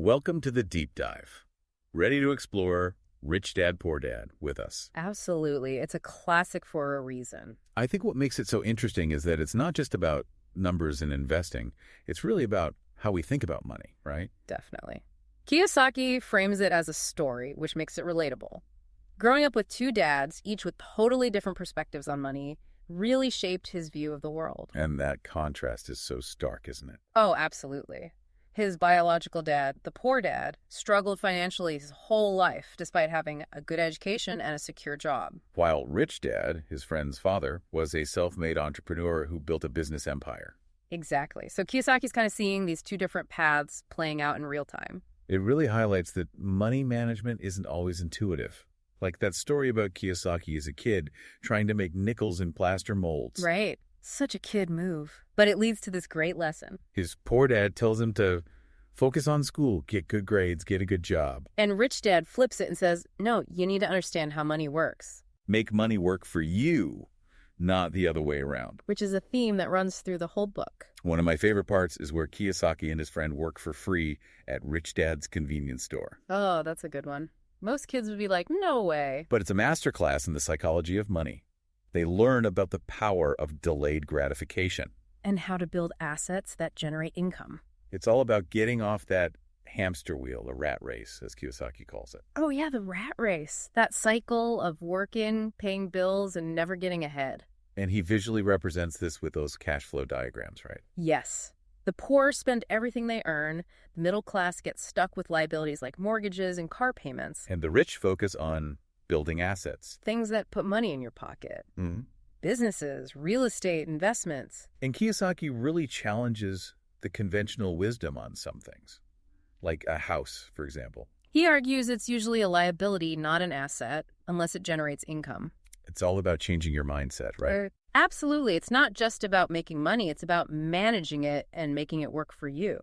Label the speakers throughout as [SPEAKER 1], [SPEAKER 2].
[SPEAKER 1] Welcome to the deep dive. Ready to explore Rich Dad, Poor Dad with us?
[SPEAKER 2] Absolutely. It's a classic for a reason.
[SPEAKER 1] I think what makes it so interesting is that it's not just about numbers and investing. It's really about how we think about money, right?
[SPEAKER 2] Definitely. Kiyosaki frames it as a story, which makes it relatable. Growing up with two dads, each with totally different perspectives on money, really shaped his view of the world.
[SPEAKER 1] And that contrast is so stark, isn't it?
[SPEAKER 2] Oh, absolutely. His biological dad, the poor dad, struggled financially his whole life despite having a good education and a secure job.
[SPEAKER 1] While Rich Dad, his friend's father, was a self-made entrepreneur who built a business empire.
[SPEAKER 2] Exactly. So Kiyosaki's kind of seeing these two different paths playing out in real time.
[SPEAKER 1] It really highlights that money management isn't always intuitive. Like that story about Kiyosaki as a kid trying to make nickels in plaster molds.
[SPEAKER 2] Right. Such a kid move. But it leads to this great lesson.
[SPEAKER 1] His poor dad tells him to focus on school, get good grades, get a good job.
[SPEAKER 2] And Rich Dad flips it and says, no, you need to understand how money works.
[SPEAKER 1] Make money work for you, not the other way around.
[SPEAKER 2] Which is a theme that runs through the whole book.
[SPEAKER 1] One of my favorite parts is where Kiyosaki and his friend work for free at Rich Dad's convenience store.
[SPEAKER 2] Oh, that's a good one. Most kids would be like, no way.
[SPEAKER 1] But it's a masterclass in the psychology of money. They learn about the power of delayed gratification.
[SPEAKER 2] And how to build assets that generate income.
[SPEAKER 1] It's all about getting off that hamster wheel, the rat race, as Kiyosaki calls it.
[SPEAKER 2] Oh, yeah, the rat race. That cycle of working, paying bills, and never getting ahead.
[SPEAKER 1] And he visually represents this with those cash flow diagrams, right?
[SPEAKER 2] Yes. The poor spend everything they earn. The middle class gets stuck with liabilities like mortgages and car payments.
[SPEAKER 1] And the rich focus on building assets.
[SPEAKER 2] Things that put money in your pocket.
[SPEAKER 1] Mm-hmm.
[SPEAKER 2] Businesses, real estate, investments.
[SPEAKER 1] And Kiyosaki really challenges the conventional wisdom on some things, like a house, for example.
[SPEAKER 2] He argues it's usually a liability, not an asset, unless it generates income.
[SPEAKER 1] It's all about changing your mindset, right?
[SPEAKER 2] Absolutely. It's not just about making money. It's about managing it and making it work for you.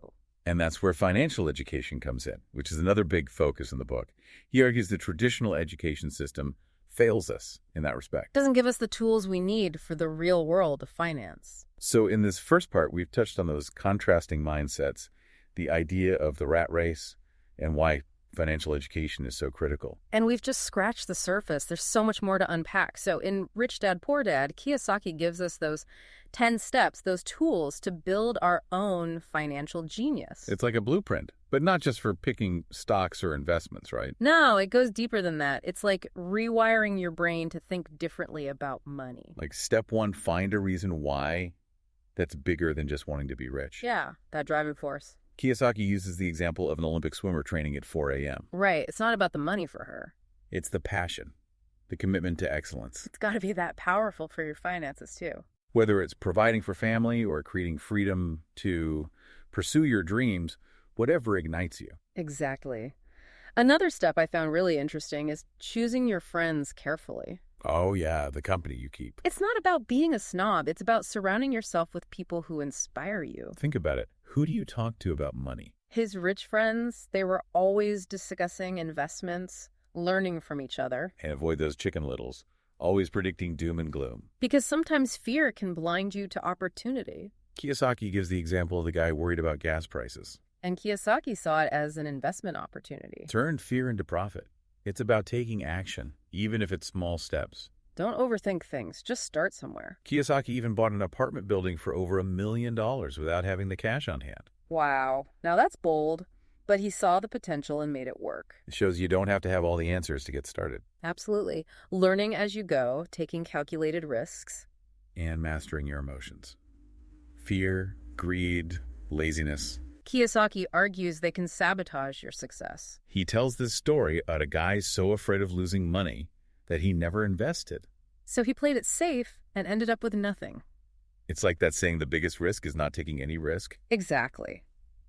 [SPEAKER 1] And that's where financial education comes in, which is another big focus in the book. He argues the traditional education system fails us in that respect.
[SPEAKER 2] Doesn't give us the tools we need for the real world of finance.
[SPEAKER 1] So in this first part, we've touched on those contrasting mindsets, the idea of the rat race, and why financial education is so critical.
[SPEAKER 2] And we've just scratched the surface. There's so much more to unpack. So in Rich Dad, Poor Dad, Kiyosaki gives us those 10 steps, those tools to build our own financial genius.
[SPEAKER 1] It's like a blueprint, but not just for picking stocks or investments, right?
[SPEAKER 2] No, it goes deeper than that. It's like rewiring your brain to think differently about money.
[SPEAKER 1] Like step one, find a reason why that's bigger than just wanting to be rich.
[SPEAKER 2] Yeah, that driving force.
[SPEAKER 1] Kiyosaki uses the example of an Olympic swimmer training at 4 a.m.
[SPEAKER 2] Right. It's not about the money for her.
[SPEAKER 1] It's the passion, the commitment to excellence.
[SPEAKER 2] It's got to be that powerful for your finances, too.
[SPEAKER 1] Whether it's providing for family or creating freedom to pursue your dreams, whatever ignites you.
[SPEAKER 2] Exactly. Another step I found really interesting is choosing your friends carefully.
[SPEAKER 1] Oh, yeah, the company you keep.
[SPEAKER 2] It's not about being a snob. It's about surrounding yourself with people who inspire you.
[SPEAKER 1] Think about it. Who do you talk to about money?
[SPEAKER 2] His rich friends, they were always discussing investments, learning from each other.
[SPEAKER 1] And avoid those chicken littles, always predicting doom and gloom.
[SPEAKER 2] Because sometimes fear can blind you to opportunity.
[SPEAKER 1] Kiyosaki gives the example of the guy worried about gas prices.
[SPEAKER 2] And Kiyosaki saw it as an investment opportunity.
[SPEAKER 1] Turn fear into profit. It's about taking action, even if it's small steps.
[SPEAKER 2] Don't overthink things. Just start somewhere.
[SPEAKER 1] Kiyosaki even bought an apartment building for over $1 million without having the cash on hand.
[SPEAKER 2] Wow. Now that's bold. But he saw the potential and made it work.
[SPEAKER 1] It shows you don't have to have all the answers to get started.
[SPEAKER 2] Absolutely. Learning as you go, taking calculated risks.
[SPEAKER 1] And mastering your emotions. Fear, greed, laziness.
[SPEAKER 2] Kiyosaki argues they can sabotage your success.
[SPEAKER 1] He tells this story about a guy so afraid of losing money that he never invested.
[SPEAKER 2] So he played it safe and ended up with nothing.
[SPEAKER 1] It's like that saying the biggest risk is not taking any risk.
[SPEAKER 2] Exactly.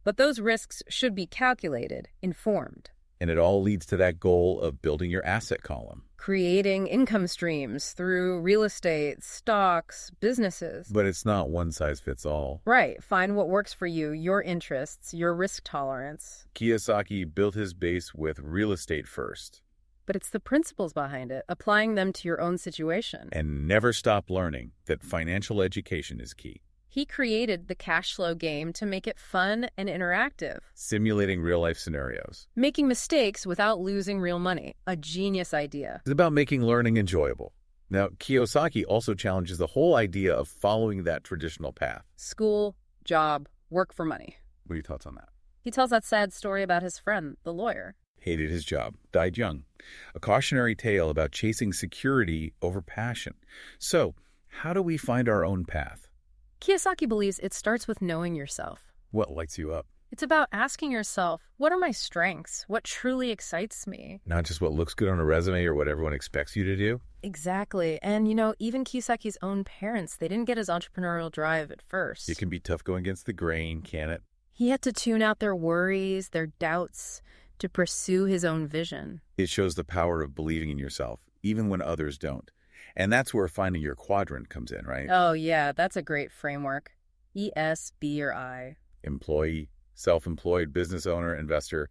[SPEAKER 2] But those risks should be calculated, informed.
[SPEAKER 1] And it all leads to that goal of building your asset column.
[SPEAKER 2] Creating income streams through real estate, stocks, businesses.
[SPEAKER 1] But it's not one size fits all.
[SPEAKER 2] Right. Find what works for you, your interests, your risk tolerance.
[SPEAKER 1] Kiyosaki built his base with real estate first.
[SPEAKER 2] But it's the principles behind it, applying them to your own situation.
[SPEAKER 1] And never stop learning that financial education is key.
[SPEAKER 2] He created the cash flow game to make it fun and interactive.
[SPEAKER 1] Simulating real-life scenarios.
[SPEAKER 2] Making mistakes without losing real money. A genius idea.
[SPEAKER 1] It's about making learning enjoyable. Now, Kiyosaki also challenges the whole idea of following that traditional path.
[SPEAKER 2] School, job, work for money.
[SPEAKER 1] What are your thoughts on that?
[SPEAKER 2] He tells that sad story about his friend, the lawyer.
[SPEAKER 1] Hated his job, died young. A cautionary tale about chasing security over passion. So, how do we find our own path?
[SPEAKER 2] Kiyosaki believes it starts with knowing yourself.
[SPEAKER 1] What lights you up?
[SPEAKER 2] It's about asking yourself, what are my strengths? What truly excites me?
[SPEAKER 1] Not just what looks good on a resume or what everyone expects you to do.
[SPEAKER 2] Exactly. And, even Kiyosaki's own parents, they didn't get his entrepreneurial drive at first.
[SPEAKER 1] It can be tough going against the grain, can it?
[SPEAKER 2] He had to tune out their worries, their doubts, to pursue his own vision.
[SPEAKER 1] It shows the power of believing in yourself, even when others don't. And that's where finding your quadrant comes in, right?
[SPEAKER 2] Oh, yeah, that's a great framework. E, S, B, or I.
[SPEAKER 1] Employee, self-employed, business owner, investor,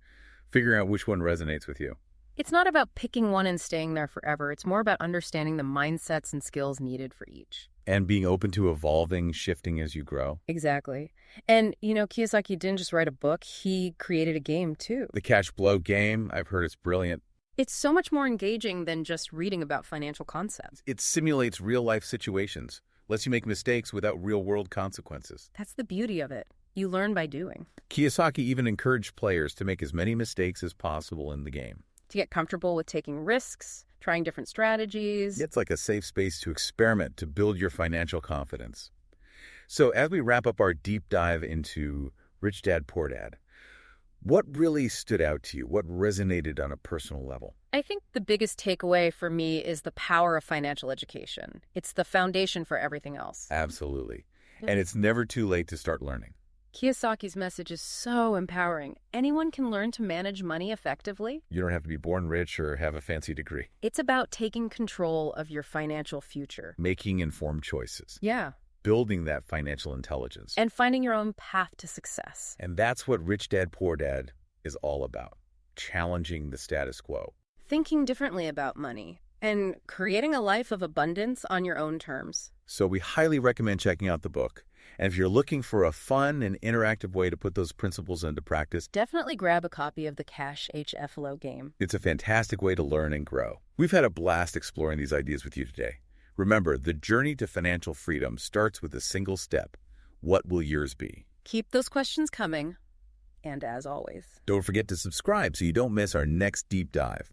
[SPEAKER 1] figuring out which one resonates with you.
[SPEAKER 2] It's not about picking one and staying there forever. It's more about understanding the mindsets and skills needed for each.
[SPEAKER 1] And being open to evolving, shifting as you grow.
[SPEAKER 2] Exactly. And, Kiyosaki didn't just write a book. He created a game, too.
[SPEAKER 1] The cash blow game, I've heard it's brilliant.
[SPEAKER 2] It's so much more engaging than just reading about financial concepts.
[SPEAKER 1] It simulates real-life situations, lets you make mistakes without real-world consequences.
[SPEAKER 2] That's the beauty of it. You learn by doing.
[SPEAKER 1] Kiyosaki even encouraged players to make as many mistakes as possible in the game.
[SPEAKER 2] To get comfortable with taking risks, trying different strategies.
[SPEAKER 1] It's like a safe space to experiment, to build your financial confidence. So as we wrap up our deep dive into Rich Dad, Poor Dad, what really stood out to you? What resonated on a personal level?
[SPEAKER 2] I think the biggest takeaway for me is the power of financial education. It's the foundation for everything else.
[SPEAKER 1] Absolutely. And it's never too late to start learning.
[SPEAKER 2] Kiyosaki's message is so empowering. Anyone can learn to manage money effectively.
[SPEAKER 1] You don't have to be born rich or have a fancy degree.
[SPEAKER 2] It's about taking control of your financial future.
[SPEAKER 1] Making informed choices.
[SPEAKER 2] Yeah.
[SPEAKER 1] Building that financial intelligence.
[SPEAKER 2] And finding your own path to success.
[SPEAKER 1] And that's what Rich Dad, Poor Dad is all about. Challenging the status quo.
[SPEAKER 2] Thinking differently about money. And creating a life of abundance on your own terms.
[SPEAKER 1] So we highly recommend checking out the book. And if you're looking for a fun and interactive way to put those principles into practice,
[SPEAKER 2] definitely grab a copy of the Cash HFLO game.
[SPEAKER 1] It's a fantastic way to learn and grow. We've had a blast exploring these ideas with you today. Remember, the journey to financial freedom starts with a single step. What will yours be?
[SPEAKER 2] Keep those questions coming. And as always,
[SPEAKER 1] don't forget to subscribe so you don't miss our next deep dive.